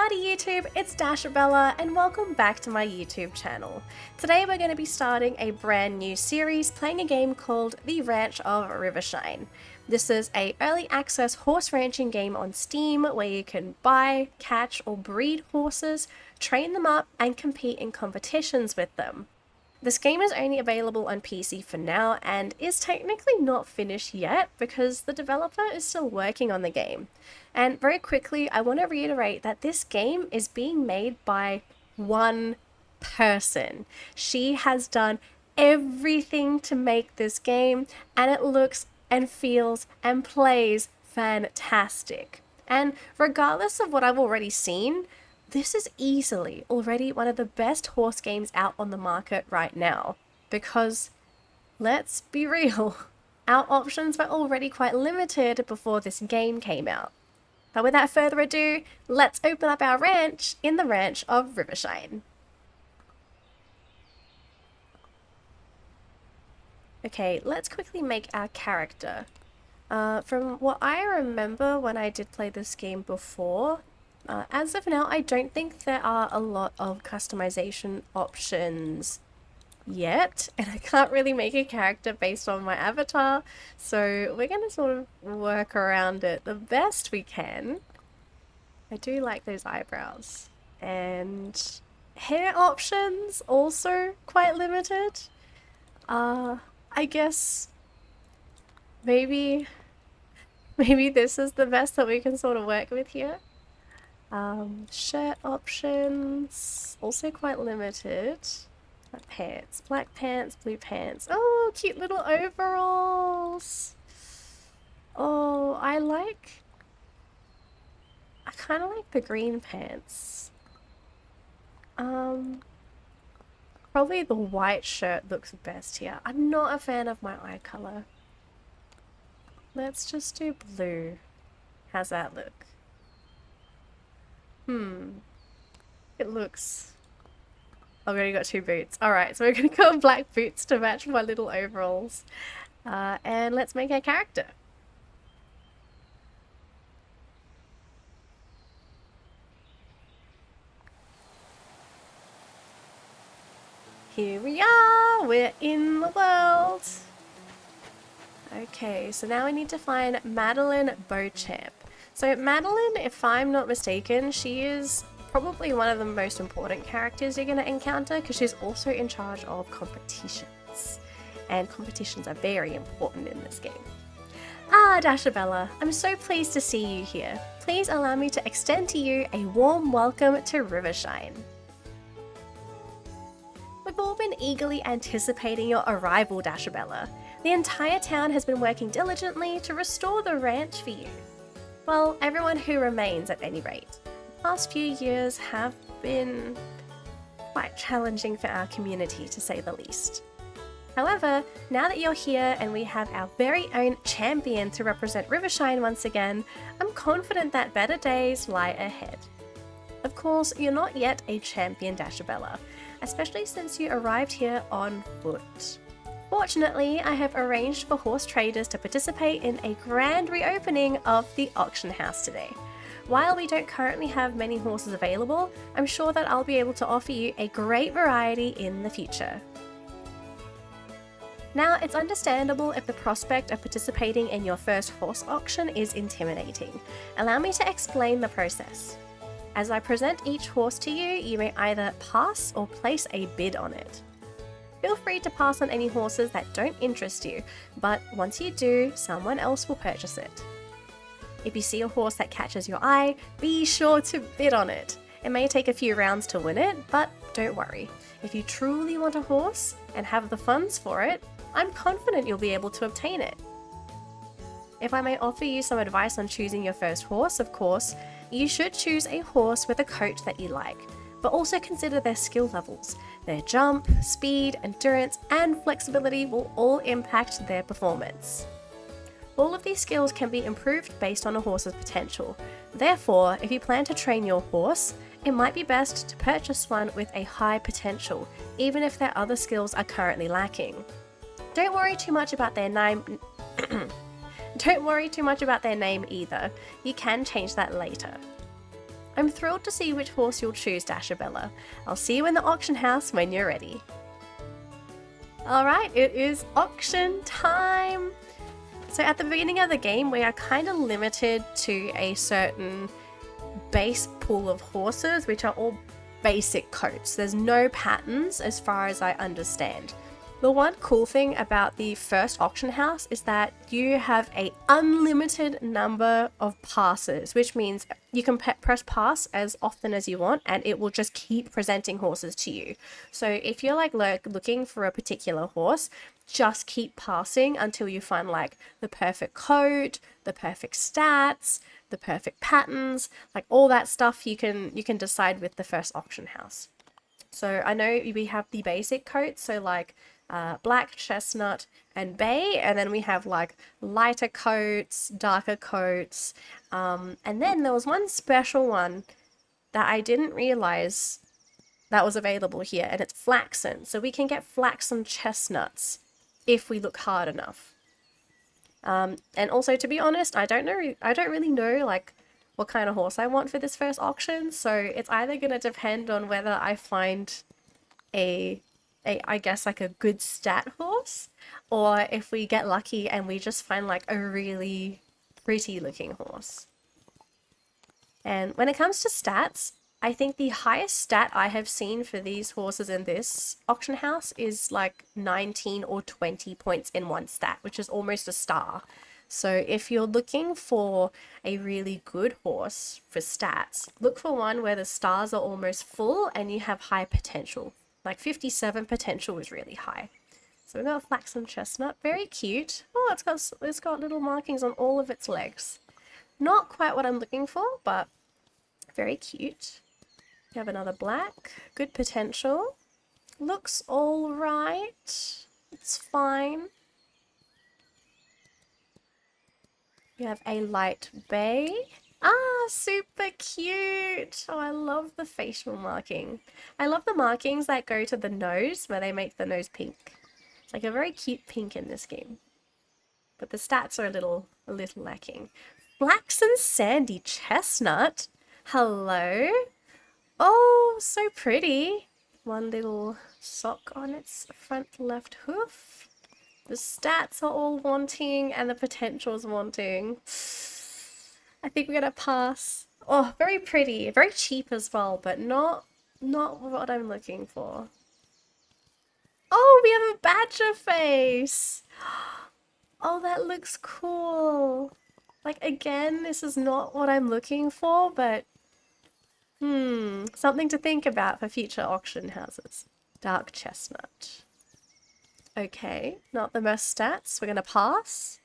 Howdy YouTube, it's Dashabella and welcome back to my YouTube channel. Today we're going to be starting a brand new series playing a game called the Ranch of Rivershine. This is a early access horse ranching game on Steam where you can buy, catch or breed horses, train them up and compete in competitions with them. This game is only available on PC for now and is technically not finished yet because the developer is still working on the game. And very quickly, I want to reiterate that this game is being made by one person. She has done everything to make this game and it looks and feels and plays fantastic. And regardless of what I've already seen, this is easily already one of the best horse games out on the market right now, because let's be real, our options were already quite limited before this game came out. But without further ado, let's open up our ranch in the Ranch of Rivershine. Okay, let's quickly make our character. From what I remember when I did play this game before, as of now, I don't think there are a lot of customization options yet, and I can't really make a character based on my avatar, so we're going to sort of work around it the best we can. I do like those eyebrows, and hair options also quite limited. I guess maybe this is the best that we can sort of work with here. Shirt options, also quite limited. Pants, black pants, blue pants. Oh, cute little overalls. Oh, I kind of like the green pants. Probably the white shirt looks best here. I'm not a fan of my eye color. Let's just do blue. How's that look? It looks... I've already got two boots. Alright, so we're going to go with black boots to match my little overalls. And let's make our character. Here we are! We're in the world! Okay, so now we need to find Madeline Beauchamp. So Madeline, if I'm not mistaken, she is probably one of the most important characters you're going to encounter because she's also in charge of competitions. And competitions are very important in this game. Ah, Dashabella, I'm so pleased to see you here. Please allow me to extend to you a warm welcome to Rivershine. We've all been eagerly anticipating your arrival, Dashabella. The entire town has been working diligently to restore the ranch for you. Well, everyone who remains at any rate. The past few years have been quite challenging for our community, to say the least. However, now that you're here and we have our very own champion to represent Rivershine once again, I'm confident that better days lie ahead. Of course, you're not yet a champion, Dashabella, especially since you arrived here on foot. Fortunately, I have arranged for horse traders to participate in a grand reopening of the auction house today. While we don't currently have many horses available, I'm sure that I'll be able to offer you a great variety in the future. Now, it's understandable if the prospect of participating in your first horse auction is intimidating. Allow me to explain the process. As I present each horse to you, you may either pass or place a bid on it. Feel free to pass on any horses that don't interest you, but once you do, someone else will purchase it. If you see a horse that catches your eye, be sure to bid on it. It may take a few rounds to win it, but don't worry. If you truly want a horse and have the funds for it, I'm confident you'll be able to obtain it. If I may offer you some advice on choosing your first horse, of course, you should choose a horse with a coat that you like, but also consider their skill levels. Their jump, speed, endurance, and flexibility will all impact their performance. All of these skills can be improved based on a horse's potential. Therefore, if you plan to train your horse, it might be best to purchase one with a high potential, even if their other skills are currently lacking. Don't worry too much about their name. Don't worry too much about their name either. You can change that later. I'm thrilled to see which horse you'll choose, Dashabella. I'll see you in the auction house when you're ready. Alright, it is auction time! So at the beginning of the game, we are kind of limited to a certain base pool of horses, which are all basic coats. There's no patterns as far as I understand. The one cool thing about the first auction house is that you have a unlimited number of passes, which means you can press pass as often as you want and it will just keep presenting horses to you. So if you're like looking for a particular horse, just keep passing until you find like the perfect coat, the perfect stats, the perfect patterns, like all that stuff you can decide with the first auction house. So I know we have the basic coats, so like black, chestnut, and bay, and then we have like lighter coats, darker coats, and then there was one special one that I didn't realize that was available here, and it's flaxen. So we can get flaxen chestnuts if we look hard enough. And also, to be honest, I don't really know like what kind of horse I want for this first auction, so it's either gonna depend on whether I find I guess like a good stat horse, or if we get lucky and we just find like a really pretty looking horse. And when it comes to stats, I think the highest stat I have seen for these horses in this auction house is like 19 or 20 points in one stat, which is almost a star. So if you're looking for a really good horse for stats, look for one where the stars are almost full and you have high potential. Like 57 potential is really high. So we've got a flaxen chestnut, very cute. Oh, it's got little markings on all of its legs. Not quite what I'm looking for, but very cute. We have another black, good potential. Looks all right. It's fine. We have a light bay. Ah, super cute! Oh, I love the facial marking. I love the markings that go to the nose, where they make the nose pink. It's like a very cute pink in this game. But the stats are a little lacking. Flaxen sandy chestnut? Hello? Oh, so pretty. One little sock on its front left hoof. The stats are all wanting and the potential's wanting. I think we're gonna pass. Oh, very pretty, very cheap as well, but not what I'm looking for. Oh, we have a badger face. Oh, that looks cool. Like again, this is not what I'm looking for, but something to think about for future auction houses. Dark chestnut. Okay, not the most stats. We're gonna pass.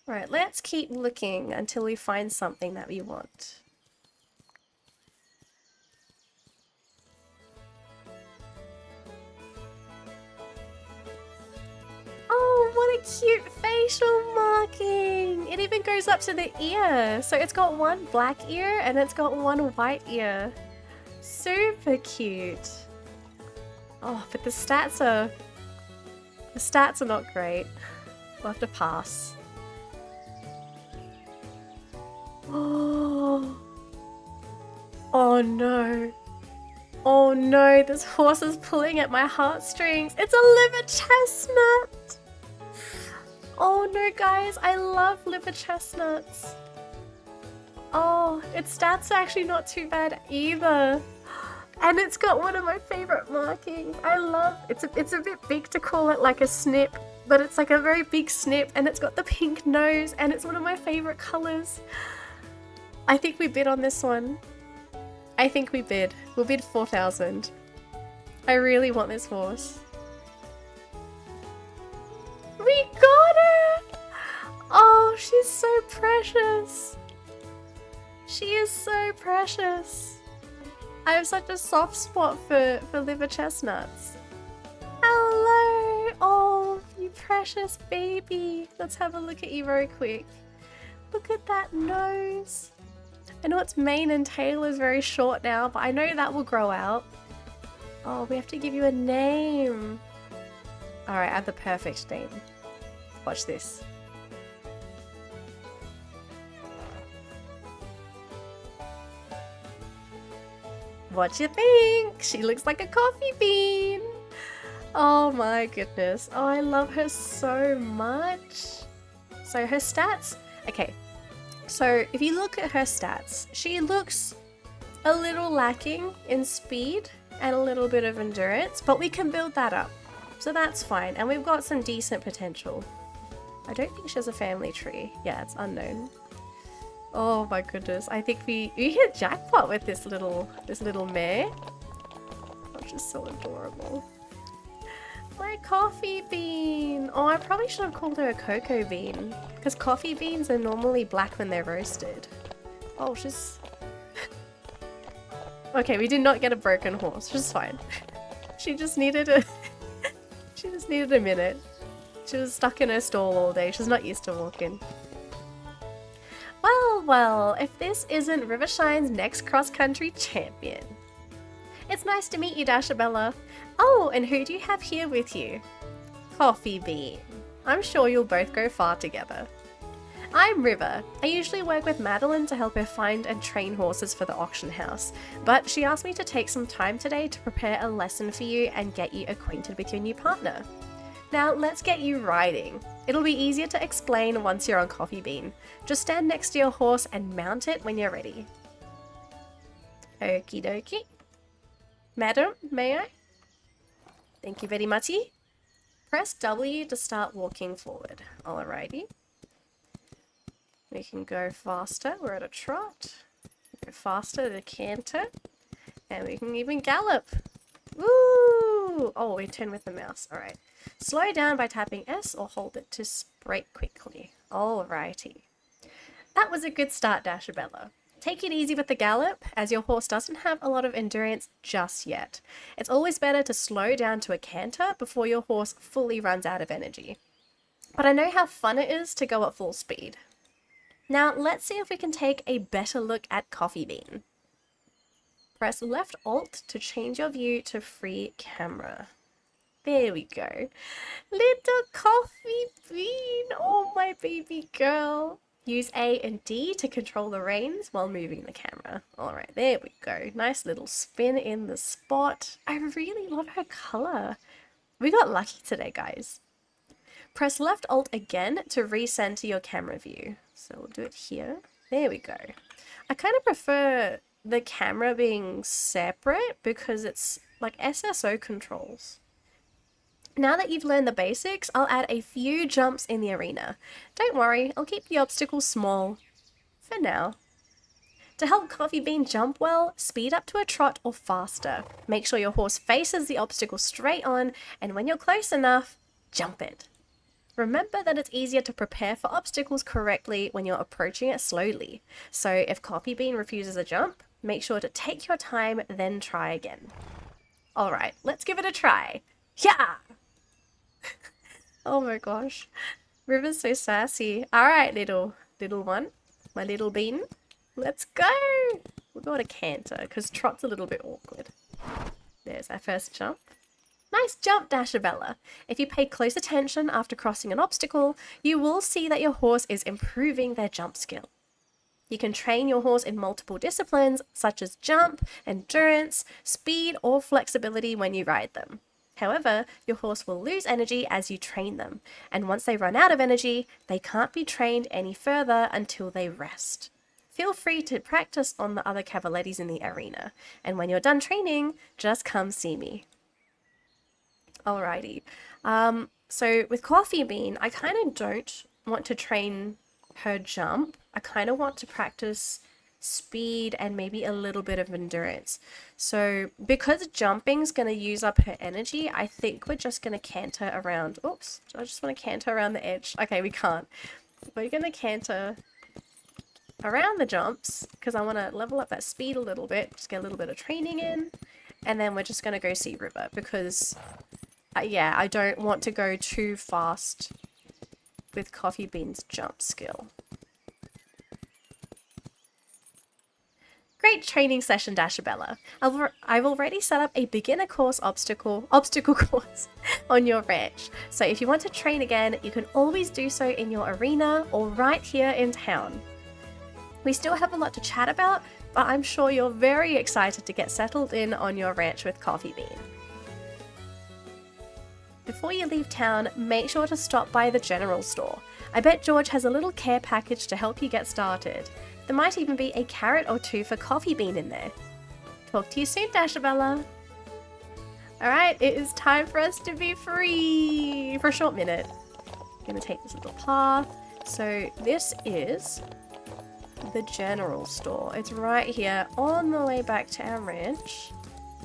Right, let's keep looking until we find something that we want. Oh, what a cute facial marking! It even goes up to the ear. So it's got one black ear and it's got one white ear. Super cute. Oh, but the stats are not great. We'll have to pass. Oh no. Oh no, this horse is pulling at my heartstrings. It's a liver chestnut. Oh no, guys, I love liver chestnuts. Oh, its stats are actually not too bad either. And it's got one of my favorite markings. I love it's a bit big to call it like a snip, but it's like a very big snip and it's got the pink nose and it's one of my favorite colors. I think we bid on this one. I think we bid. We'll bid 4,000. I really want this horse. We got it! Oh, she's so precious. She is so precious. I have such a soft spot for liver chestnuts. Hello! Oh, you precious baby. Let's have a look at you very quick. Look at that nose. I know its mane and tail is very short now, but I know that will grow out. Oh, we have to give you a name. Alright, I have the perfect name. Watch this. What you think? She looks like a coffee bean. Oh my goodness. Oh, I love her so much. So her stats, okay. So if you look at her stats, she looks a little lacking in speed and a little bit of endurance, but we can build that up. So that's fine. And we've got some decent potential. I don't think she has a family tree. Yeah, it's unknown. Oh my goodness. I think we hit jackpot with this little mare. Which is so adorable. My coffee bean. Oh, I probably should have called her a cocoa bean. Because coffee beans are normally black when they're roasted. Oh, she's... Okay, we did not get a broken horse, which is fine. She just needed a... She just needed a minute. She was stuck in her stall all day. She's not used to walking. Well, if this isn't Rivershine's next cross-country champion. It's nice to meet you, Dashabella. Oh, and who do you have here with you? Coffee Bean. I'm sure you'll both go far together. I'm River. I usually work with Madeline to help her find and train horses for the auction house, but she asked me to take some time today to prepare a lesson for you and get you acquainted with your new partner. Now let's get you riding. It'll be easier to explain once you're on Coffee Bean. Just stand next to your horse and mount it when you're ready. Okie dokie. Madam, may I? Thank you very much. Press W to start walking forward. Alrighty. We can go faster. We're at a trot. Go faster to canter. And we can even gallop. Woo! Oh, we turn with the mouse. Alright. Slow down by tapping S or hold it to brake quickly. Alrighty. That was a good start, Dashabella. Take it easy with the gallop, as your horse doesn't have a lot of endurance just yet. It's always better to slow down to a canter before your horse fully runs out of energy. But I know how fun it is to go at full speed. Now let's see if we can take a better look at Coffee Bean. Press left Alt to change your view to free camera. There we go. Little Coffee Bean, oh my baby girl. Use A and D to control the reins while moving the camera. Alright, there we go. Nice little spin in the spot. I really love her colour. We got lucky today, guys. Press left Alt again to recenter your camera view. So we'll do it here. There we go. I kind of prefer the camera being separate because it's like SSO controls. Now that you've learned the basics, I'll add a few jumps in the arena. Don't worry, I'll keep the obstacles small for now. To help Coffee Bean jump well, speed up to a trot or faster. Make sure your horse faces the obstacle straight on, and when you're close enough, jump it. Remember that it's easier to prepare for obstacles correctly when you're approaching it slowly. So if Coffee Bean refuses a jump, make sure to take your time, then try again. Alright, let's give it a try. Yeah! Oh my gosh. River's so sassy. Alright, little one. My little bean. Let's go! We'll go to canter, because trot's a little bit awkward. There's our first jump. Nice jump, Dashabella. If you pay close attention after crossing an obstacle, you will see that your horse is improving their jump skill. You can train your horse in multiple disciplines, such as jump, endurance, speed, or flexibility when you ride them. However, your horse will lose energy as you train them, and once they run out of energy, they can't be trained any further until they rest. Feel free to practice on the other cavalettes in the arena, and when you're done training, just come see me. Alrighty, so with Coffee Bean, I kind of don't want to train her jump. I kind of want to practice speed and maybe a little bit of endurance. So because jumping's going to use up her energy, I think we're just going to canter around. Oops, I just want to canter around the edge. Okay, we can't. We're going to canter around the jumps because I want to level up that speed a little bit, just get a little bit of training in, and then we're just going to go see River because yeah, I don't want to go too fast with Coffee Bean's jump skill. Great training session, Dashabella. I've already set up a beginner course obstacle course on your ranch. So if you want to train again, you can always do so in your arena or right here in town. We still have a lot to chat about, but I'm sure you're very excited to get settled in on your ranch with Coffee Bean. Before you leave town, make sure to stop by the general store. I bet George has a little care package to help you get started. There might even be a carrot or two for Coffee Bean in there. Talk to you soon, Dashabella. Alright, it is time for us to be free for a short minute. I'm gonna take this little path. So this is the general store. It's right here on the way back to our ranch.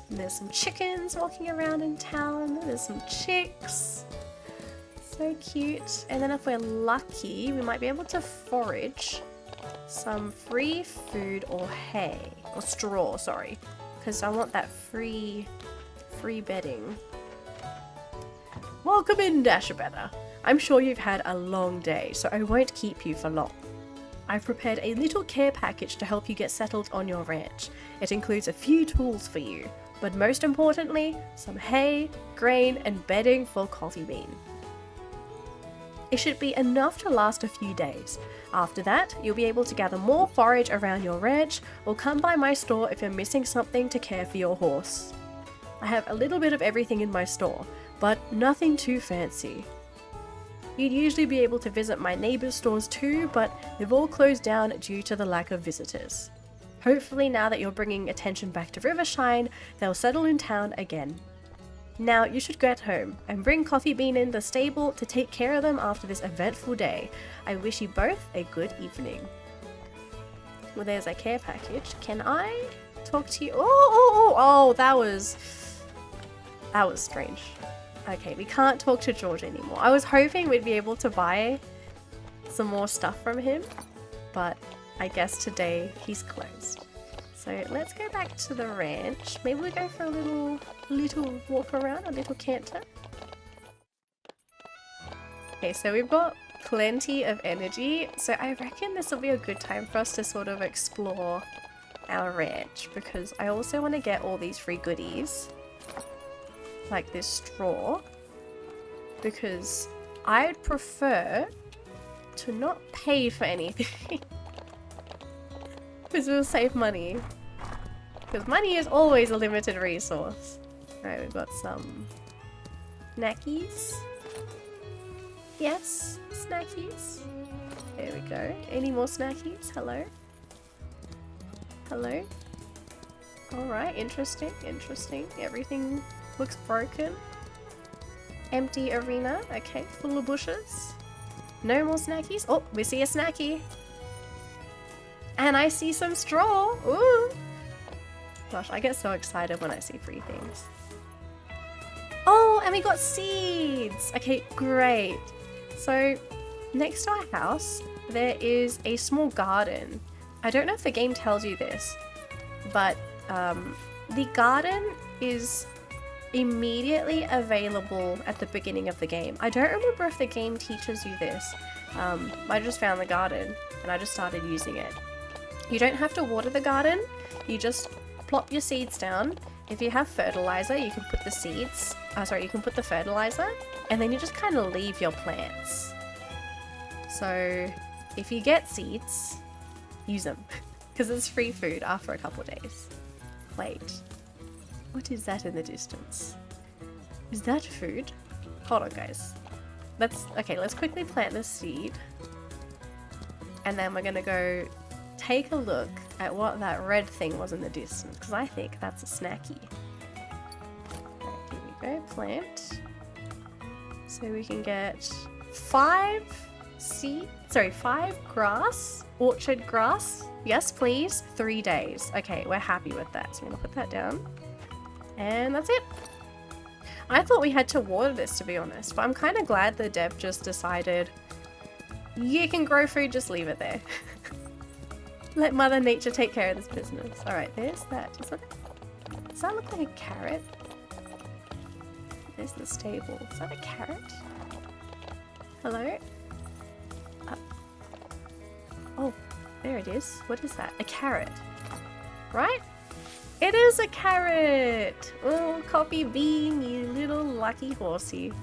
There's some chickens walking around in town. There's some chicks. So cute. And then if we're lucky, we might be able to forage some free food or hay. Or straw, sorry. Because I want that free bedding. Welcome in, Dashabella. I'm sure you've had a long day, so I won't keep you for long. I've prepared a little care package to help you get settled on your ranch. It includes a few tools for you, but most importantly, some hay, grain, and bedding for Coffee Bean. It should be enough to last a few days. After that, you'll be able to gather more forage around your ranch, or come by my store if you're missing something to care for your horse. I have a little bit of everything in my store, but nothing too fancy. You'd usually be able to visit my neighbours' stores too, but they've all closed down due to the lack of visitors. Hopefully now that you're bringing attention back to Rivershine, they'll settle in town again. Now you should get home and bring Coffee Bean in the stable to take care of them after this eventful day. I wish you both a good evening. Well, there's a care package. Can I talk to you? Oh, that was strange. Okay, we can't talk to George anymore. I was hoping we'd be able to buy some more stuff from him, but I guess today he's closed. So let's go back to the ranch. Maybe we go for a little walk around, a little canter. Okay, so we've got plenty of energy, so I reckon this will be a good time for us to sort of explore our ranch, because I also want to get all these free goodies, like this straw, because I'd prefer to not pay for anything because we'll save money, because money is always a limited resource. Alright, we've got some snackies. Yes, snackies. There we go. Any more snackies? Hello? Hello? Alright, interesting. Everything looks broken. Empty arena. Okay, full of bushes. No more snackies. Oh, we see a snacky. And I see some straw. Ooh. Gosh, I get so excited when I see free things. Oh, and we got seeds. Okay, great. So next to our house, there is a small garden. I don't know if the game tells you this, but the garden is immediately available at the beginning of the game. I don't remember if the game teaches you this. I just found the garden and I just started using it. You don't have to water the garden, you just plop your seeds down. If you have fertilizer, you can put the seeds, you can put the fertilizer, and then you just kind of leave your plants. So if you get seeds, use them, because it's free food after a couple days. Wait, what is that in the distance? Is that food? Hold on, guys. Let's quickly plant the seed, and then we're gonna go take a look at what that red thing was in the distance, because I think that's a snacky. Right, here we go, plant. So we can get 5 grass, orchard grass. Yes, please. 3 days. Okay, we're happy with that. So I'm gonna put that down. And that's it. I thought we had to water this, to be honest, but I'm kind of glad the dev just decided you can grow food, just leave it there. Let Mother Nature take care of this business. Alright, there's that. Does that look like a carrot? There's the stable. Is that a carrot? Hello? Oh, there it is. What is that? A carrot. Right? It is a carrot! Oh, Coffee Bean, you little lucky horsey.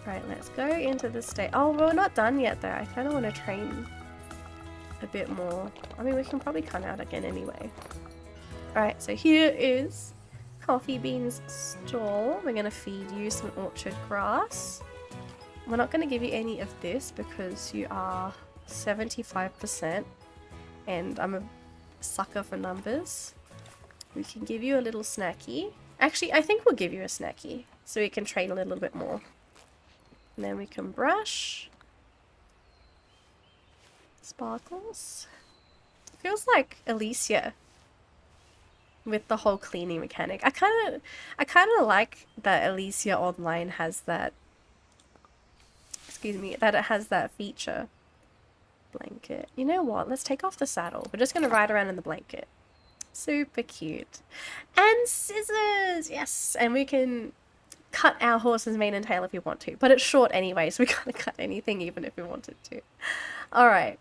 Right, let's go into the stable. Oh, we're not done yet though. I kind of want to train a bit more. I mean, we can probably come out again anyway. Alright, so here is Coffee Bean's stall. We're going to feed you some orchard grass. We're not going to give you any of this because you are 75% and I'm a sucker for numbers. We can give you a little snacky. Actually, I think we'll give you a snacky so we can train a little bit more. And then we can brush. Sparkles. Feels like Alicia with the whole cleaning mechanic. I kind of like that Alicia Online has that. Excuse me, that it has that feature. Blanket. You know what? Let's take off the saddle. We're just gonna ride around in the blanket. Super cute. And scissors! Yes! And we can cut our horse's mane and tail if we want to. But it's short anyway, so we can't cut anything even if we wanted to. Alright.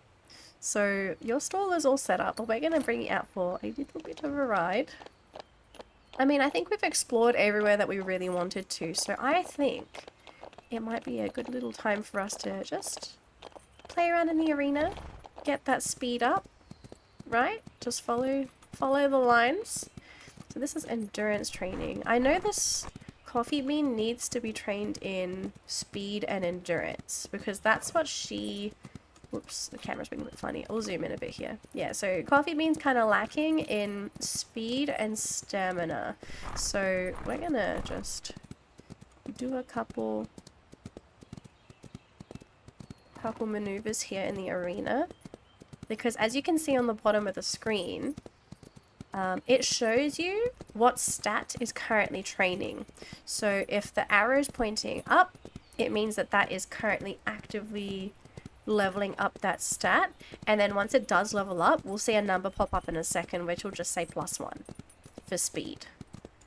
So your stall is all set up, but we're going to bring you out for a little bit of a ride. I mean, I think we've explored everywhere that we really wanted to, so I think it might be a good little time for us to just play around in the arena, get that speed up, right? Just follow the lines. So this is endurance training. I know this Coffee Bean needs to be trained in speed and endurance because that's what she... Whoops, the camera's being a bit funny. I'll zoom in a bit here. Yeah, so Coffee Bean's kind of lacking in speed and stamina. So we're gonna just do a couple maneuvers here in the arena. Because as you can see on the bottom of the screen, it shows you what stat is currently training. So if the arrow's pointing up, it means that that is currently actively leveling up that stat, and then once it does level up, we'll see a number pop up in a second which will just say +1 for speed,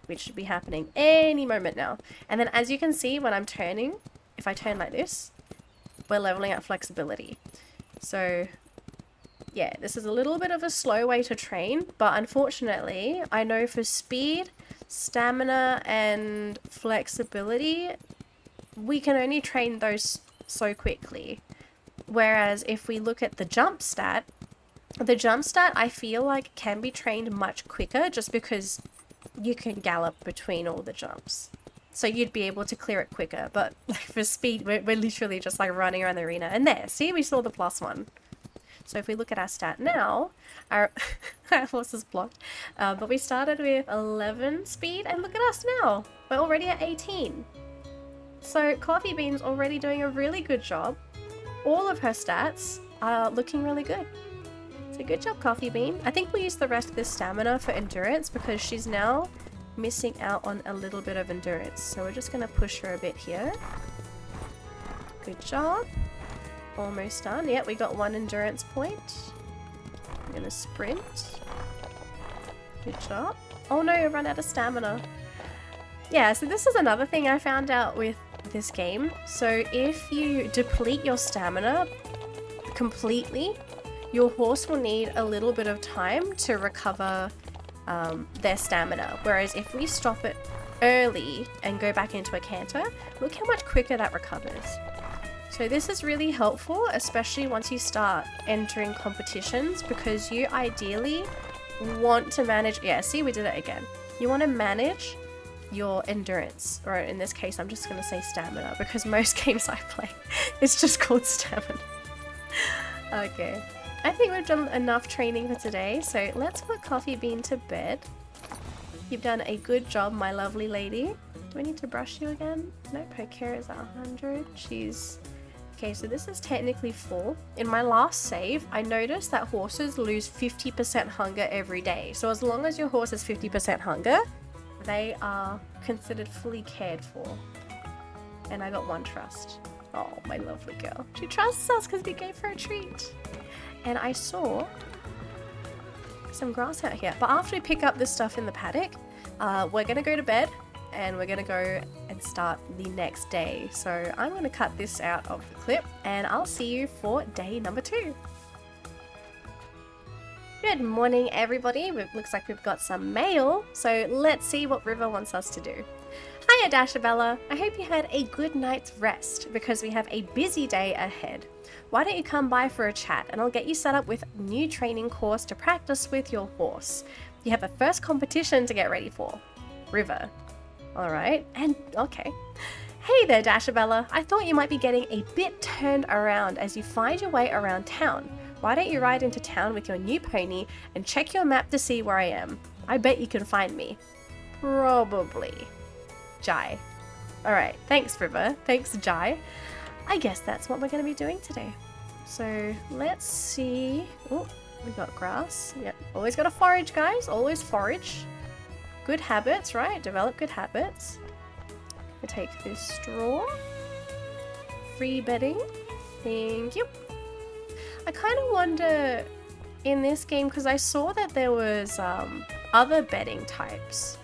which should be happening any moment now. And then as you can see when I'm turning, if I turn like this, we're leveling up flexibility. So yeah, this is a little bit of a slow way to train, but unfortunately I know for speed, stamina and flexibility we can only train those so quickly. Whereas if we look at the jump stat I feel like can be trained much quicker just because you can gallop between all the jumps. So you'd be able to clear it quicker. But for speed, we're literally just like running around the arena. And there, see, we saw the +1. So if we look at our stat now, our horse is blocked. But we started with 11 speed and look at us now. We're already at 18. So Coffee Bean's already doing a really good job. All of her stats are looking really good. So good job, Coffee Bean. I think we'll use the rest of this stamina for endurance because she's now missing out on a little bit of endurance. So we're just going to push her a bit here. Good job. Almost done. Yep, we got 1 endurance point. I'm going to sprint. Good job. Oh no, I ran out of stamina. Yeah, so this is another thing I found out with this game. So if you deplete your stamina completely, your horse will need a little bit of time to recover their stamina. Whereas if we stop it early and go back into a canter, look how much quicker that recovers. So this is really helpful, especially once you start entering competitions, because you ideally want to manage... Yeah, see, we did it again. You want to manage your endurance, or in this case I'm just going to say stamina because most games I play it's just called stamina. Okay, I think we've done enough training for today, so let's put Coffee Bean to bed. You've done a good job, my lovely lady. Do I need to brush you again? Nope, her care is at 100. She's... Okay, so this is technically full. In my last save, I noticed that horses lose 50% hunger every day. So as long as your horse has 50% hunger, they are considered fully cared for. And I got 1 trust. Oh, my lovely girl. She trusts us because we gave her a treat. And I saw some grass out here. But after we pick up this stuff in the paddock, we're going to go to bed and we're going to go and start the next day. So I'm going to cut this out of the clip and I'll see you for day number 2. Good morning, everybody. It looks like we've got some mail, so let's see what River wants us to do. Hi Hiya Dashabella, I hope you had a good night's rest because we have a busy day ahead. Why don't you come by for a chat and I'll get you set up with a new training course to practice with your horse. You have a first competition to get ready for. River. Alright, and okay. Hey there Dashabella, I thought you might be getting a bit turned around as you find your way around town. Why don't you ride into town with your new pony and check your map to see where I am? I bet you can find me. Probably. Jai. Alright, thanks River. Thanks Jai. I guess that's what we're going to be doing today. So let's see. Oh, we got grass. Yep, always got to forage guys. Always forage. Good habits, right? Develop good habits. I take this straw. Free bedding. Thank you. I kind of wonder in this game, because I saw that there was other bedding types.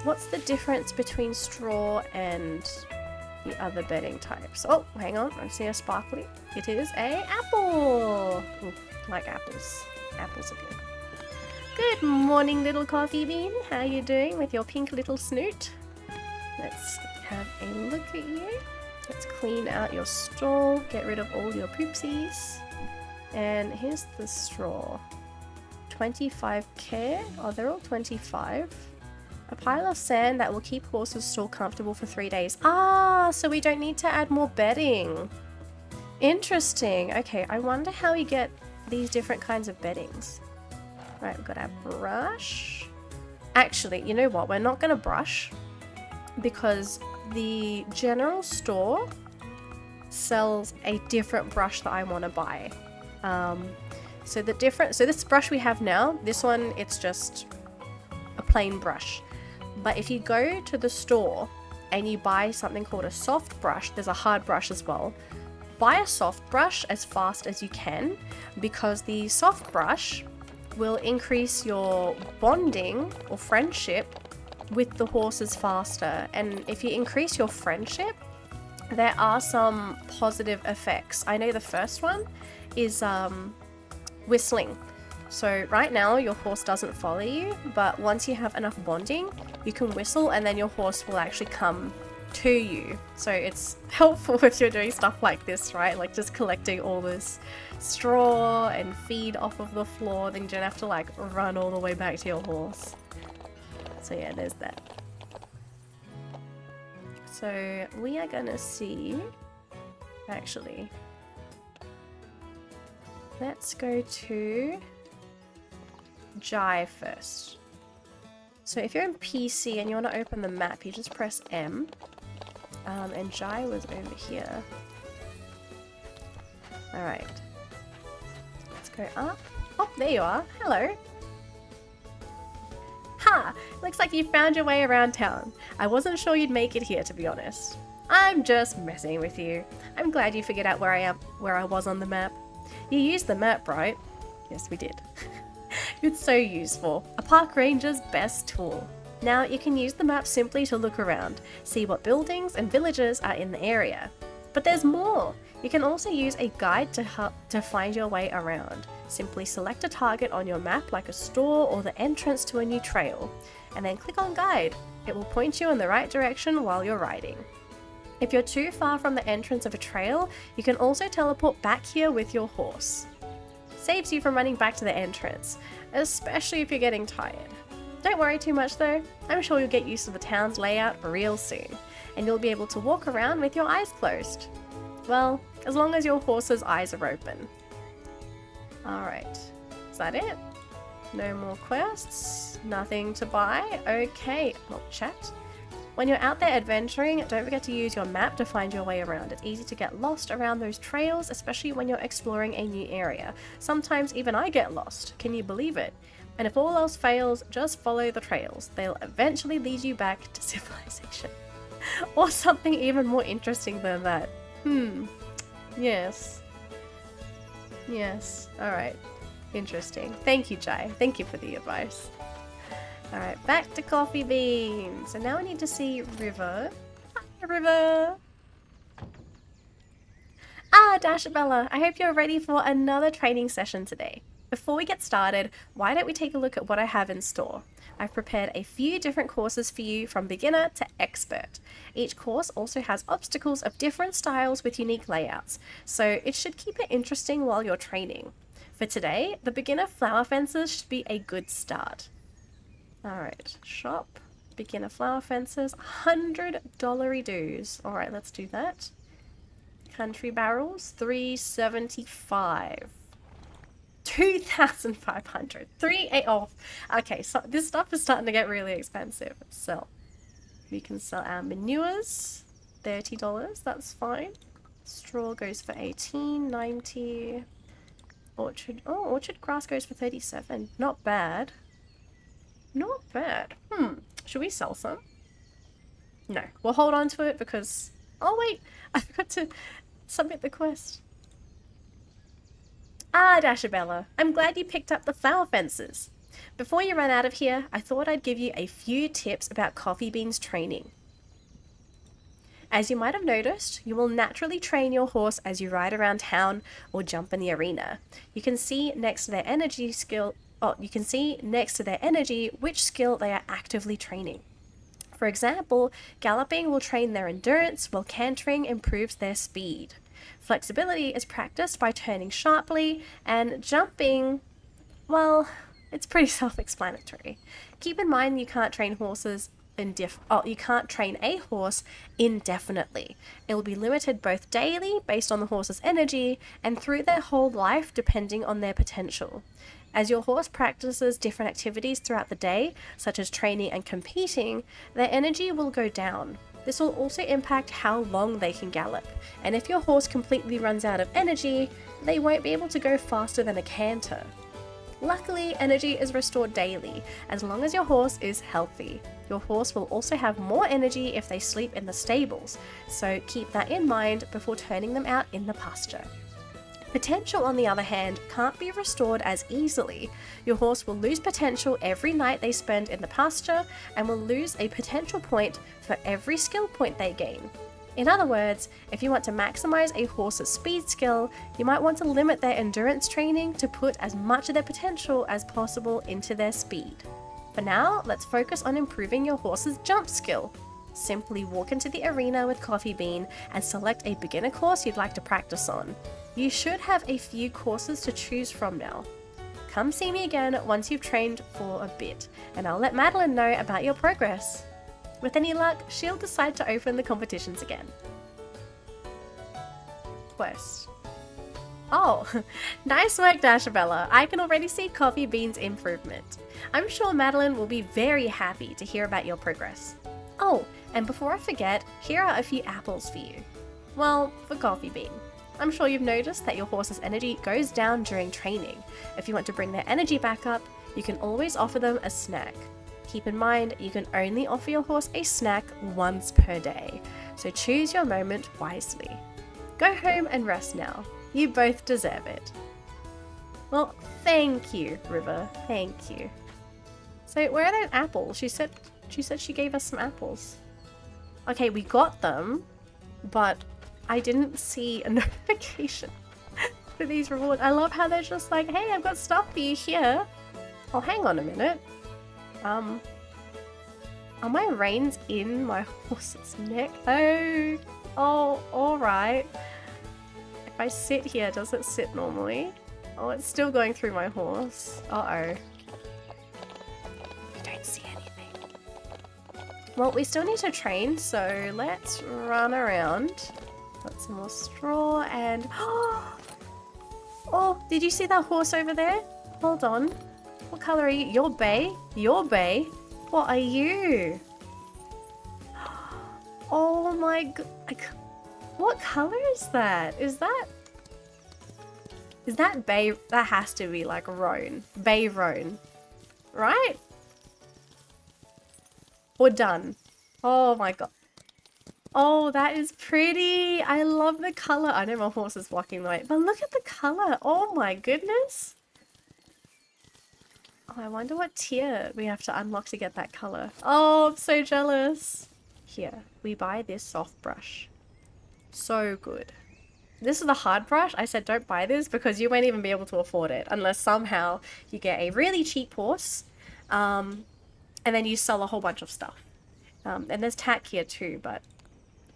What's the difference between straw and the other bedding types? Oh, hang on. I see a sparkly. It is a apple. Ooh, like apples. Apples are good. Good morning, little coffee bean. How you doing with your pink little snoot? Let's have a look at you. Let's clean out your stall. Get rid of all your poopsies. And here's the straw. 25k. Oh, they're all 25. A pile of sand that will keep horses' stall comfortable for 3 days. Ah, so we don't need to add more bedding. Interesting. Okay, I wonder how we get these different kinds of beddings. Right, we've got our brush. Actually, you know what? We're not going to brush because the general store sells a different brush that I want to buy. So this brush we have now, this one, it's just a plain brush. But if you go to the store and you buy something called a soft brush, there's a hard brush as well. Buy a soft brush as fast as you can because the soft brush will increase your bonding or friendship with the horses faster. And if you increase your friendship, there are some positive effects. I know the first one is whistling. So right now your horse doesn't follow you, but once you have enough bonding, you can whistle and then your horse will actually come to you. So it's helpful if you're doing stuff like this, right? Like just collecting all this straw and feed off of the floor, then you don't have to like run all the way back to your horse. So yeah, there's that. So we are gonna see, actually, let's go to Jai first. So if you're in PC and you want to open the map, you just press M. And Jai was over here. Alright. Let's go up. Oh, there you are. Hello. Ha! Looks like you found your way around town. I wasn't sure you'd make it here, to be honest. I'm just messing with you. I'm glad you figured out where I was on the map. You used the map, right? Yes, we did. It's so useful. A park ranger's best tool. Now you can use the map simply to look around, see what buildings and villages are in the area. But there's more! You can also use a guide to find your way around. Simply select a target on your map like a store or the entrance to a new trail, and then click on guide. It will point you in the right direction while you're riding. If you're too far from the entrance of a trail, you can also teleport back here with your horse. Saves you from running back to the entrance, especially if you're getting tired. Don't worry too much though, I'm sure you'll get used to the town's layout real soon, and you'll be able to walk around with your eyes closed. Well, as long as your horse's eyes are open. Alright, is that it? No more quests? Nothing to buy? Okay, well, chat. When you're out there adventuring, don't forget to use your map to find your way around. It's easy to get lost around those trails, especially when you're exploring a new area. Sometimes even I get lost, can you believe it? And if all else fails, just follow the trails. They'll eventually lead you back to civilization. Or something even more interesting than that. Yes. Yes, alright. Interesting. Thank you, Jai. Thank you for the advice. Alright, back to coffee beans. So now I need to see River. Hi, River! Ah, Dashabella, I hope you're ready for another training session today. Before we get started, why don't we take a look at what I have in store? I've prepared a few different courses for you from beginner to expert. Each course also has obstacles of different styles with unique layouts, so it should keep it interesting while you're training. For today, the beginner flower fences should be a good start. Alright, shop, beginner flower fences, $100 dues. Alright, let's do that. Country barrels, $375. 2,500. Oh, okay, so this stuff is starting to get really expensive. Sell. We can sell our manures, $30, that's fine. Straw goes for 18.90. Orchard grass goes for 37. Not bad. Not bad. Should we sell some? No, we'll hold on to it because... Oh wait, I forgot to submit the quest. Ah, Dashabella, I'm glad you picked up the flower fences. Before you run out of here, I thought I'd give you a few tips about coffee beans training. As you might have noticed, you will naturally train your horse as you ride around town or jump in the arena. You can see next to their energy which skill they are actively training. For example, galloping will train their endurance, while cantering improves their speed. Flexibility is practiced by turning sharply, and jumping, well, it's pretty self-explanatory. Keep in mind you can't train a horse indefinitely. It will be limited both daily based on the horse's energy and through their whole life depending on their potential. As your horse practices different activities throughout the day, such as training and competing, their energy will go down. This will also impact how long they can gallop, and if your horse completely runs out of energy, they won't be able to go faster than a canter. Luckily, energy is restored daily, as long as your horse is healthy. Your horse will also have more energy if they sleep in the stables, so keep that in mind before turning them out in the pasture. Potential, on the other hand, can't be restored as easily. Your horse will lose potential every night they spend in the pasture and will lose a potential point for every skill point they gain. In other words, if you want to maximize a horse's speed skill, you might want to limit their endurance training to put as much of their potential as possible into their speed. For now, let's focus on improving your horse's jump skill. Simply walk into the arena with Coffee Bean and select a beginner course you'd like to practice on. You should have a few courses to choose from now. Come see me again once you've trained for a bit, and I'll let Madeline know about your progress. With any luck, she'll decide to open the competitions again. Quest. Oh, nice work, Dashabella. I can already see Coffee Bean's improvement. I'm sure Madeline will be very happy to hear about your progress. Oh, and before I forget, here are a few apples for you. Well, for Coffee Bean. I'm sure you've noticed that your horse's energy goes down during training. If you want to bring their energy back up, you can always offer them a snack. Keep in mind, you can only offer your horse a snack once per day, so choose your moment wisely. Go home and rest now. You both deserve it. Well, thank you, River. Thank you. So where are those apples? She said she gave us some apples. Okay, we got them, but I didn't see a notification for these rewards. I love how they're just like, hey, I've got stuff for you here. Oh, hang on a minute. Are my reins in my horse's neck? Oh, alright. If I sit here, does it sit normally? Oh, it's still going through my horse. Uh-oh. I don't see anything. Well, we still need to train, so let's run around. Got some more straw and... Oh, did you see that horse over there? Hold on. What colour are you? You're bay? You're bay? What are you? Oh my god. What colour is that? Is that bay? That has to be like roan. Bay roan. Right? Or done. Oh my god. Oh, that is pretty. I love the colour. I know my horse is blocking the way, but look at the colour. Oh my goodness. Oh, I wonder what tier we have to unlock to get that colour. Oh, I'm so jealous. Here, we buy this soft brush. So good. This is the hard brush. I said don't buy this because you won't even be able to afford it unless somehow you get a really cheap horse and then you sell a whole bunch of stuff. And there's tack here too, but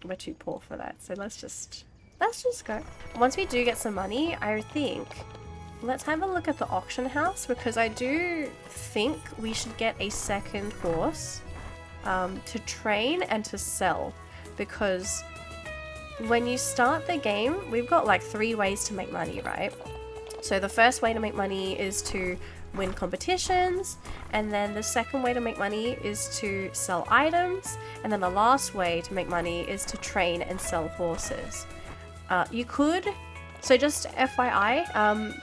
we're too poor for that. So let's just go. Once we do get some money, I think let's have a look at the auction house because I do think we should get a second horse to train and to sell, because when you start the game, we've got like 3 ways to make money, right? So the first way to make money is to win competitions, and then the second way to make money is to sell items, and then the last way to make money is to train and sell horses. You could, so just FYI,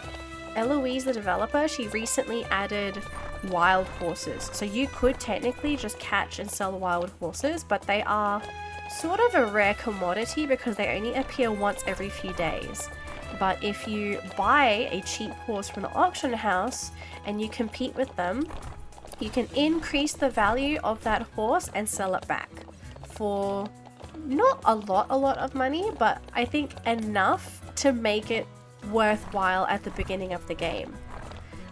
Eloise, the developer, she recently added wild horses. So you could technically just catch and sell wild horses, but they are sort of a rare commodity because they only appear once every few days. But if you buy a cheap horse from the auction house and you compete with them, you can increase the value of that horse and sell it back for not a lot of money, but I think enough to make it worthwhile at the beginning of the game.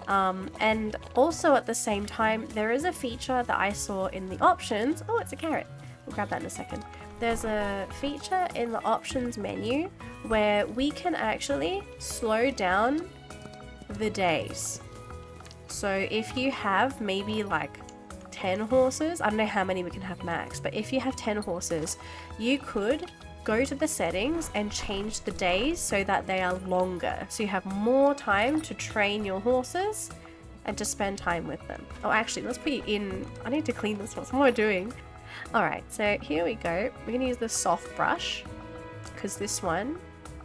And also at the same time, there is a feature that I saw in the options. Oh, it's a carrot. We'll grab that in a second. There's a feature in the options menu where we can actually slow down the days. So if you have maybe like 10 horses, I don't know how many we can have max, but if you have 10 horses, you could go to the settings and change the days so that they are longer. So you have more time to train your horses and to spend time with them. Oh, actually, let's put you in. I need to clean this horse. What am I doing? All right, so here we go. We're gonna use the soft brush because this one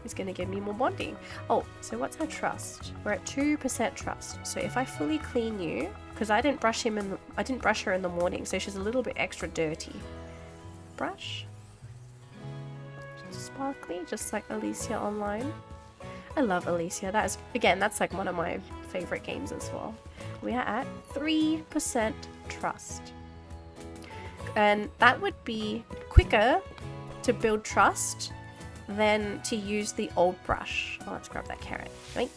is gonna give me more bonding. Oh, so what's our trust? We're at 2% trust. So if I fully clean you, because I didn't brush her in the morning, so she's a little bit extra dirty. Brush. Sparkly, just like Alicia Online. I love Alicia. That is, again, that's like one of my favorite games as well. We are at 3% trust. And that would be quicker to build trust than to use the old brush. Oh, let's grab that carrot. Yoink.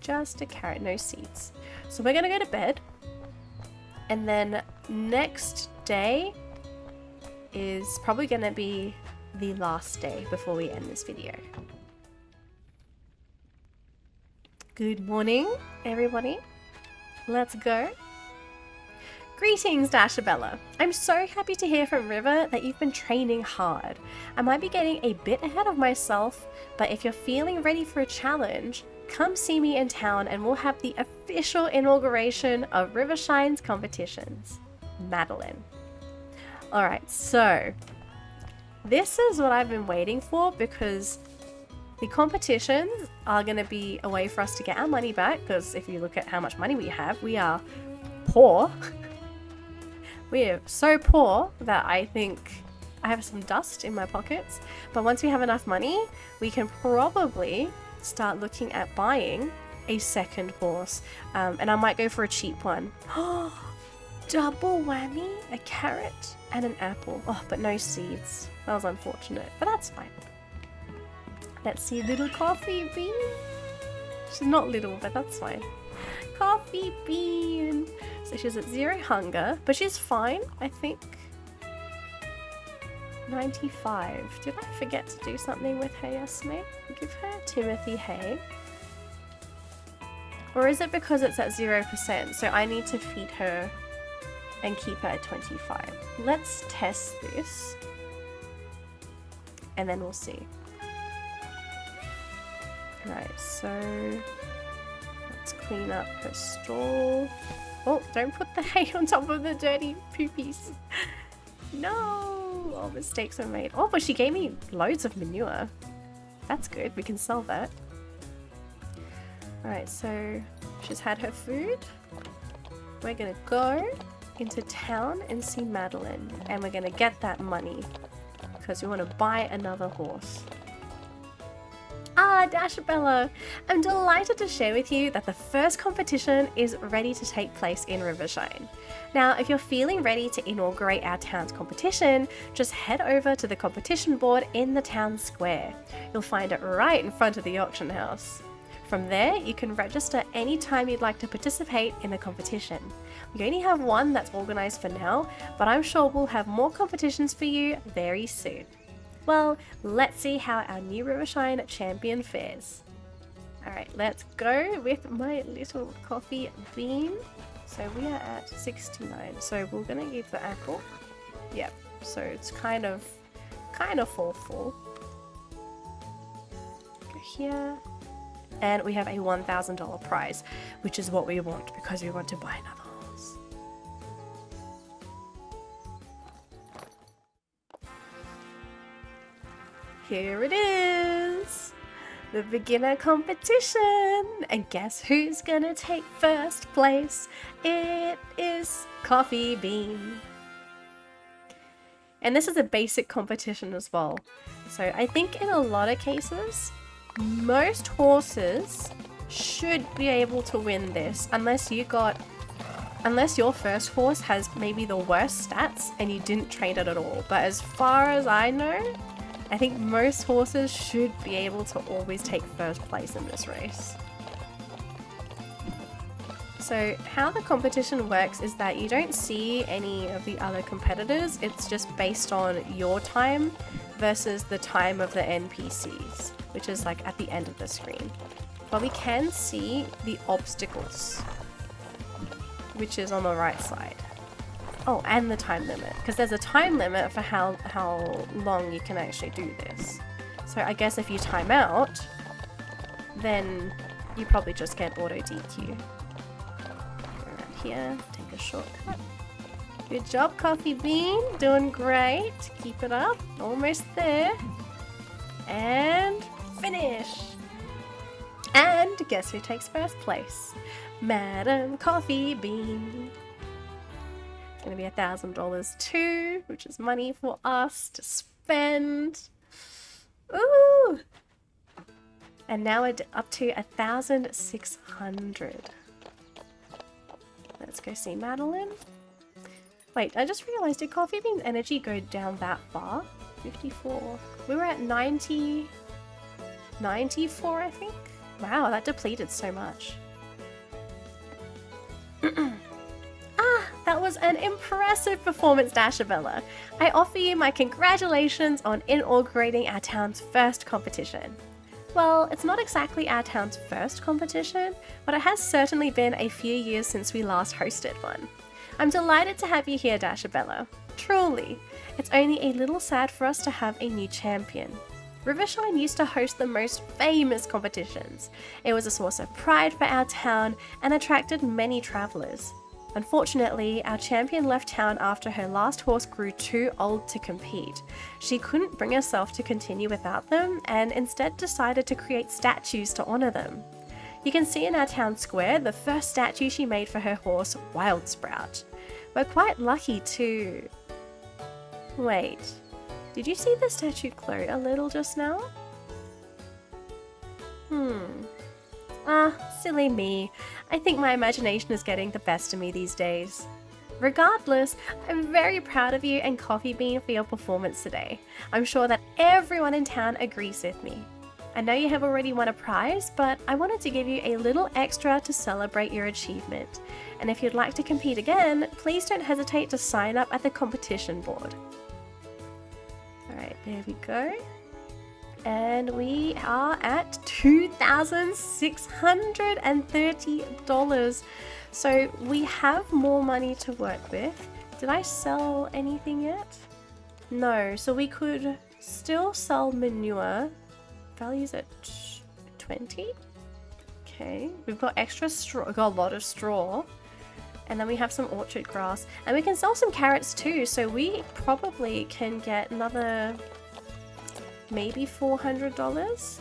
Just a carrot, no seeds. So we're gonna go to bed. And then next day is probably gonna be the last day before we end this video. Good morning, everybody. Let's go. Greetings, Dashabella. I'm so happy to hear from River that you've been training hard. I might be getting a bit ahead of myself, but if you're feeling ready for a challenge, come see me in town and we'll have the official inauguration of Rivershine's competitions. Madeline. Alright, so this is what I've been waiting for because the competitions are going to be a way for us to get our money back, because if you look at how much money we have, we are poor. We are so poor that I think I have some dust in my pockets. But once we have enough money, we can probably start looking at buying a second horse. And I might go for a cheap one. Double whammy, a carrot and an apple. Oh, but no seeds. That was unfortunate, but that's fine. Let's see little coffee bean. She's not little, but that's fine. Coffee bean. So she's at 0 hunger, but she's fine, I think. 95. Did I forget to do something with her yesterday? Give her Timothy hay. Or is it because it's at 0%? So I need to feed her and keep her at 25. Let's test this. And then we'll see. Right, so let's clean up her stall. Oh, don't put the hay on top of the dirty poopies. No! Oh, mistakes are made. Oh, but she gave me loads of manure. That's good, we can sell that. Alright, so she's had her food. We're gonna go into town and see Madeline. And we're gonna get that money because we want to buy another horse. Dashabella! I'm delighted to share with you that the first competition is ready to take place in Rivershine. Now, if you're feeling ready to inaugurate our town's competition, just head over to the competition board in the town square. You'll find it right in front of the auction house. From there, you can register anytime you'd like to participate in the competition. We only have one that's organised for now, but I'm sure we'll have more competitions for you very soon. Well, let's see how our new Rivershine champion fares. Alright, let's go with my little coffee bean. So we are at 69, so we're gonna give the apple. Yep, so it's kind of full. Go here. And we have a $1,000 prize, which is what we want because we want to buy another horse. Here it is! The beginner competition! And guess who's gonna take first place? It is Coffee Bean. And this is a basic competition as well. So I think in a lot of cases, most horses should be able to win this unless your first horse has maybe the worst stats and you didn't train it at all. But as far as I know, I think most horses should be able to always take first place in this race. So how the competition works is that you don't see any of the other competitors. It's just based on your time versus the time of the NPCs, which is like at the end of the screen. But we can see the obstacles, which is on the right side. Oh, and the time limit, because there's a time limit for how long you can actually do this. So I guess if you time out, then you probably just get auto DQ. Go around here, take a shortcut. Good job, Coffee Bean, doing great. Keep it up, almost there. And finish! And guess who takes first place? Madam Coffee Bean. It's gonna be $1,000 too, which is money for us to spend. Ooh! And now we're up to 1,600. Let's go see Madeline. Wait, I just realized, did Coffee Bean's energy go down that far? 54. We were at 90... 94, I think? Wow, that depleted so much. That was an impressive performance, Dashabella. I offer you my congratulations on inaugurating our town's first competition. Well, it's not exactly our town's first competition, but it has certainly been a few years since we last hosted one. I'm delighted to have you here, Dashabella. Truly, it's only a little sad for us to have a new champion. Rivershine used to host the most famous competitions. It was a source of pride for our town and attracted many travellers. Unfortunately, our champion left town after her last horse grew too old to compete. She couldn't bring herself to continue without them and instead decided to create statues to honour them. You can see in our town square the first statue she made for her horse, Wild Sprout. We're quite lucky too. Wait, did you see the statue glow a little just now? Silly me. I think my imagination is getting the best of me these days. Regardless, I'm very proud of you and Coffee Bean for your performance today. I'm sure that everyone in town agrees with me. I know you have already won a prize, but I wanted to give you a little extra to celebrate your achievement. And if you'd like to compete again, please don't hesitate to sign up at the competition board. Alright, there we go. And we are at $2,630. So we have more money to work with. Did I sell anything yet? No, so we could still sell manure. Values at 20. Okay, we've got extra straw, we've got a lot of straw. And then we have some orchard grass. And we can sell some carrots too, so we probably can get another maybe $400.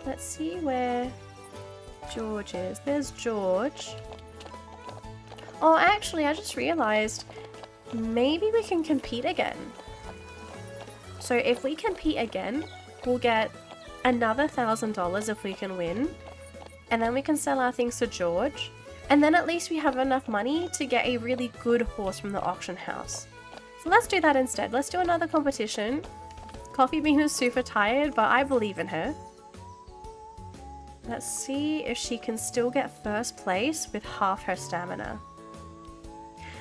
Let's see where George is. There's George. Oh, actually, I just realized maybe we can compete again. So if we compete again, we'll get another $1,000 if we can win. And then we can sell our things to George. And then at least we have enough money to get a really good horse from the auction house. So let's do that instead. Let's do another competition. Coffee Bean is super tired, but I believe in her. Let's see if she can still get first place with half her stamina.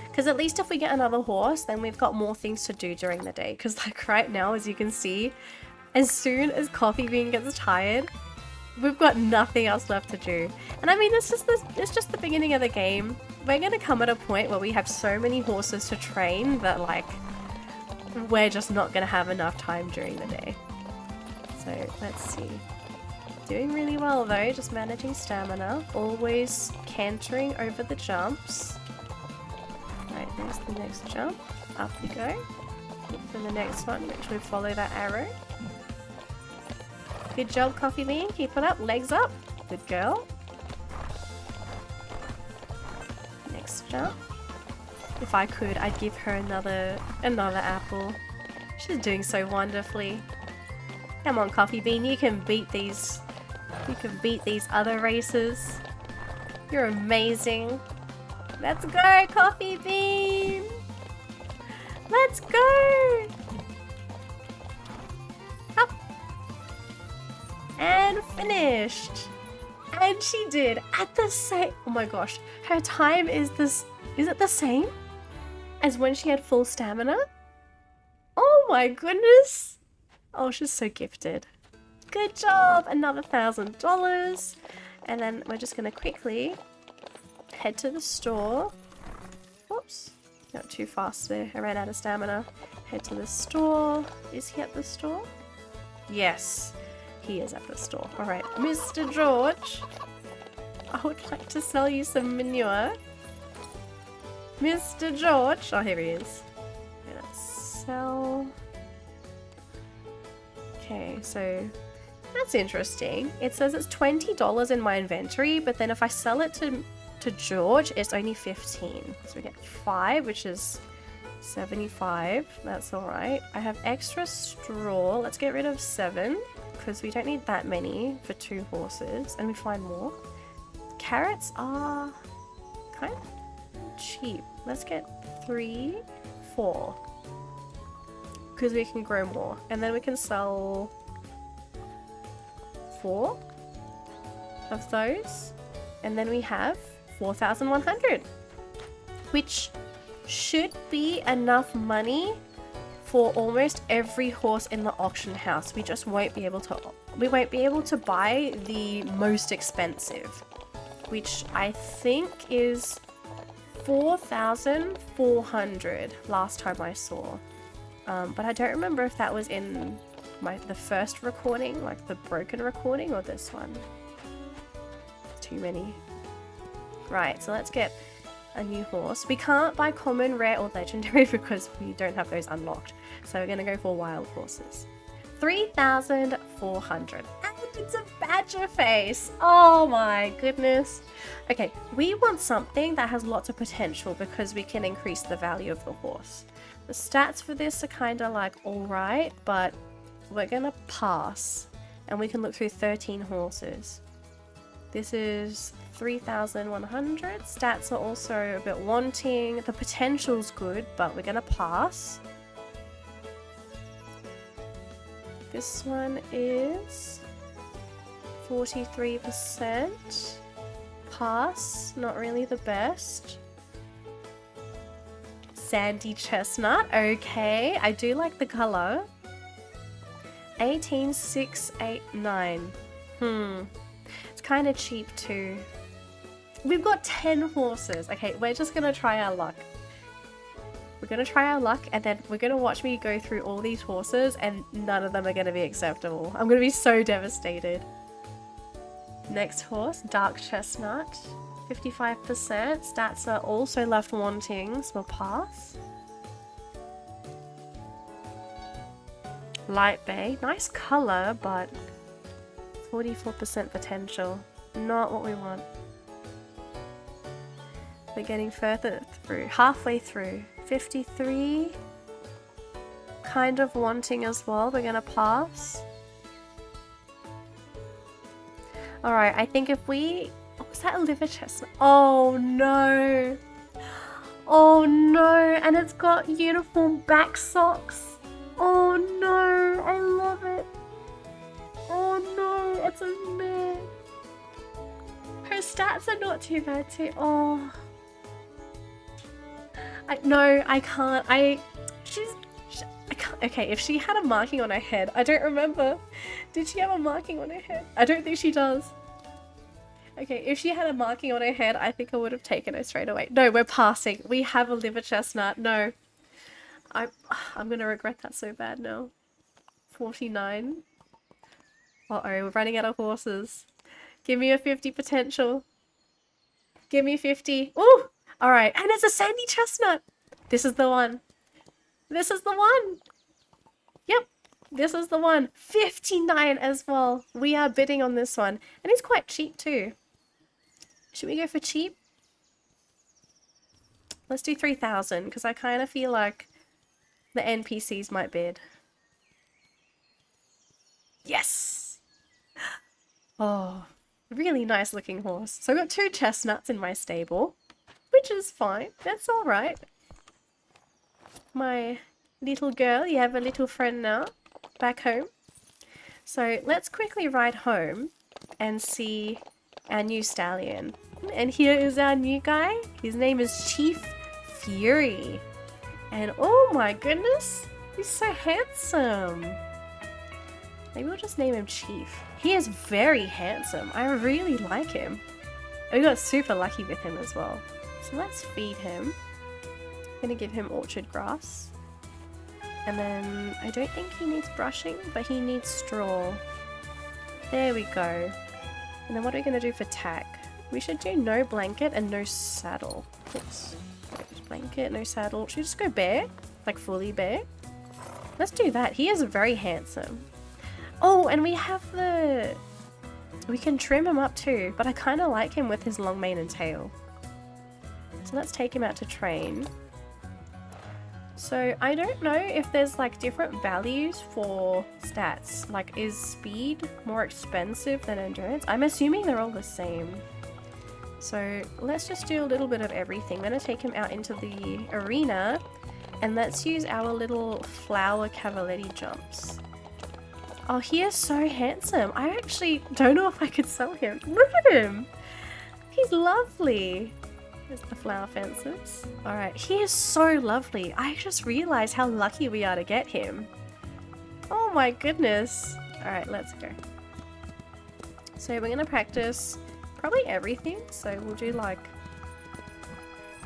Because at least if we get another horse, then we've got more things to do during the day. Because like right now, as you can see, as soon as Coffee Bean gets tired, we've got nothing else left to do. And I mean, it's just the beginning of the game. We're going to come at a point where we have so many horses to train that like, we're just not going to have enough time during the day. So let's see. Doing really well though, just managing stamina. Always cantering over the jumps. Right, there's the next jump. Up we go. Look for the next one, make sure we follow that arrow. Good job, Coffee Bean. Keep it up. Legs up. Good girl. Next jump. If I could, I'd give her another apple. She's doing so wonderfully. Come on, Coffee Bean. You can beat these. You can beat these other racers. You're amazing. Let's go, Coffee Bean. Let's go. Up. And finished. And she did at the same, oh my gosh, her time is it the same as when she had full stamina? Oh my goodness. Oh, she's so gifted. Good job, another $1,000. And then we're just gonna quickly head to the store. Whoops, got too fast there, I ran out of stamina. Head to the store. Is he at the store? Yes. He is at the store. Alright, Mr. George, I would like to sell you some manure. Mr. George, oh here he is. Okay, let's sell. Okay, so that's interesting. It says it's $20 in my inventory, but then if I sell it to George, it's only 15. So we get 5, which is 75. That's alright. I have extra straw. Let's get rid of 7. Because we don't need that many for 2 horses, and we find more. Carrots are kind of cheap. Let's get 3, 4. Because we can grow more. And then we can sell 4 of those. And then we have 4,100. Which should be enough money for almost every horse in the auction house. We just won't be able to buy the most expensive, which I think is 4,400 last time I saw. But I don't remember if that was in the first recording, like the broken recording, or this one. Too many. Right, so let's get a new horse. We can't buy common, rare, or legendary because we don't have those unlocked. So we're gonna go for wild horses. 3,400. And it's a badger face. Oh my goodness. Okay, we want something that has lots of potential because we can increase the value of the horse. The stats for this are kind of like alright, but we're gonna pass. And we can look through 13 horses. This is 3,100. Stats are also a bit wanting. The potential's good, but we're gonna pass. This one is 43%. Pass, not really the best. Sandy chestnut, okay. I do like the color. 18,689. It's kind of cheap too. We've got 10 horses. Okay, we're just gonna try our luck. We're gonna try our luck, and then we're gonna watch me go through all these horses, and none of them are gonna be acceptable. I'm gonna be so devastated. Next horse, dark chestnut, 55%. Stats are also left wanting, so we'll pass. Light bay, nice color, but 44% potential. Not what we want. We're getting further through, halfway through. 53. Kind of wanting as well. We're gonna pass. Alright, I think if we... Oh, was that a liver chestnut? Oh no! Oh no! And it's got uniform back socks! Oh no! I love it! Oh no! It's a mare! Her stats are not too bad too. Oh... No, I can't. I can't. Okay, if she had a marking on her head, I don't remember. Did she have a marking on her head? I don't think she does. Okay, if she had a marking on her head, I think I would have taken her straight away. No, we're passing. We have a liver chestnut. No. I'm gonna regret that so bad now. 49. Uh-oh, we're running out of horses. Give me a 50 potential. Give me 50. Ooh! Alright, and it's a sandy chestnut! This is the one. This is the one! Yep, this is the one. 59 as well. We are bidding on this one. And it's quite cheap too. Should we go for cheap? Let's do 3,000 because I kind of feel like the NPCs might bid. Yes! Oh, really nice looking horse. So I've got 2 chestnuts in my stable, which is fine. That's alright. My little girl, you have a little friend now back home. So let's quickly ride home and see our new stallion. And here is our new guy. His name is Chief Fury. And oh my goodness, he's so handsome. Maybe we'll just name him Chief. He is very handsome. I really like him. We got super lucky with him as well. So let's feed him. I'm gonna give him orchard grass. And then I don't think he needs brushing, but he needs straw. There we go. And then what are we gonna do for tack? We should do no blanket and no saddle. Oops. Blanket, no saddle. Should we just go bare? Like fully bare? Let's do that. He is very handsome. Oh, and we have the... We can trim him up too, but I kind of like him with his long mane and tail. So let's take him out to train. So I don't know if there's like different values for stats. Like, is speed more expensive than endurance? I'm assuming they're all the same. So let's just do a little bit of everything. I'm going to take him out into the arena and let's use our little flower cavaletti jumps. Oh, he is so handsome. I actually don't know if I could sell him. Look at him. He's lovely. There's the flower fences. Alright, he is so lovely. I just realized how lucky we are to get him. Oh my goodness. Alright, let's go. So we're going to practice probably everything. So we'll do like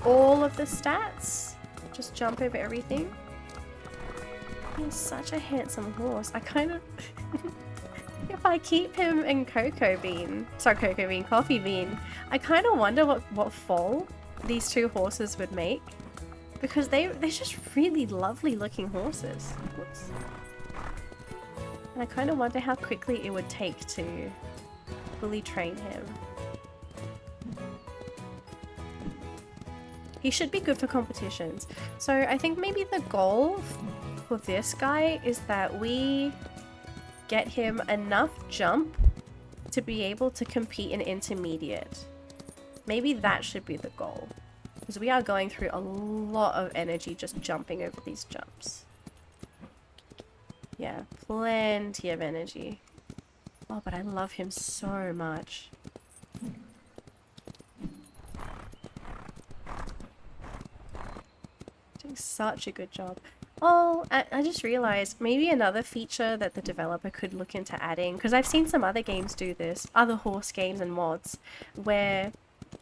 all of the stats. Just jump over everything. He's such a handsome horse. I kind of... If I keep him in coffee bean, I kind of wonder what foal these 2 horses would make. Because they're just really lovely looking horses. Whoops. And I kind of wonder how quickly it would take to fully train him. He should be good for competitions. So I think maybe the goal for this guy is that we get him enough jump to be able to compete in intermediate. Maybe that should be the goal. Because we are going through a lot of energy just jumping over these jumps. Yeah, plenty of energy. Oh, but I love him so much. Doing such a good job. Oh, I just realized maybe another feature that the developer could look into adding, because I've seen some other games do this, other horse games and mods, where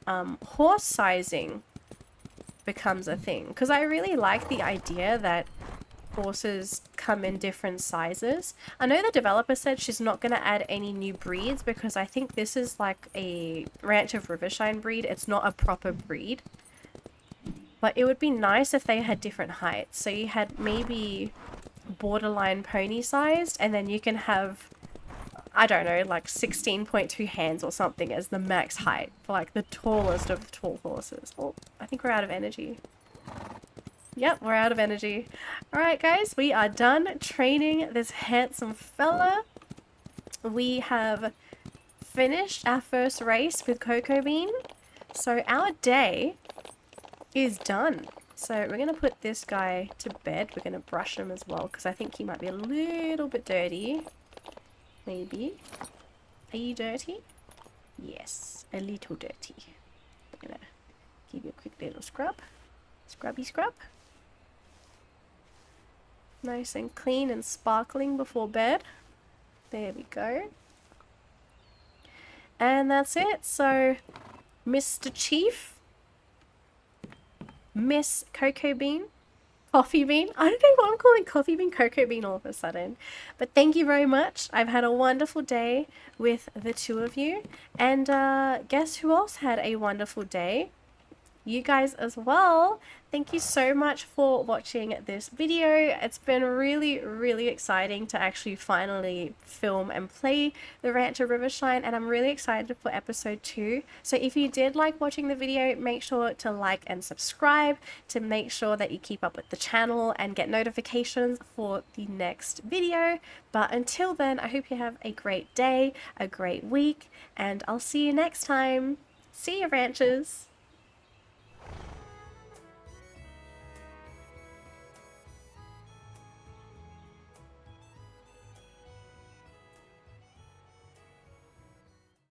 horse sizing becomes a thing. Because I really like the idea that horses come in different sizes. I know the developer said she's not going to add any new breeds because I think this is like a Ranch of Rivershine breed. It's not a proper breed. But it would be nice if they had different heights. So you had maybe borderline pony sized, and then you can have, I don't know, like 16.2 hands or something as the max height for like the tallest of tall horses. Oh, I think we're out of energy. Yep, we're out of energy. Alright guys, we are done training this handsome fella. We have finished our first race with Cocoa Bean. So our day is done. So we're going to put this guy to bed. We're going to brush him as well because I think he might be a little bit dirty. Maybe. Are you dirty? Yes, a little dirty. I'm going to give you a quick little scrub. Scrubby scrub. Nice and clean and sparkling before bed. There we go. And that's it. So, Mr. Chief, Miss Cocoa Bean, Coffee Bean. I don't know why I'm calling Coffee Bean Cocoa Bean all of a sudden. But thank you very much. I've had a wonderful day with the two of you. And guess who else had a wonderful day? You guys as well. Thank you so much for watching this video. It's been really exciting to actually finally film and play the Ranch of Rivershine, and I'm really excited for episode 2. So if you did like watching the video, make sure to like and subscribe to make sure that you keep up with the channel and get notifications for the next video. But until then, I hope you have a great day, a great week, and I'll see you next time. See you, ranchers!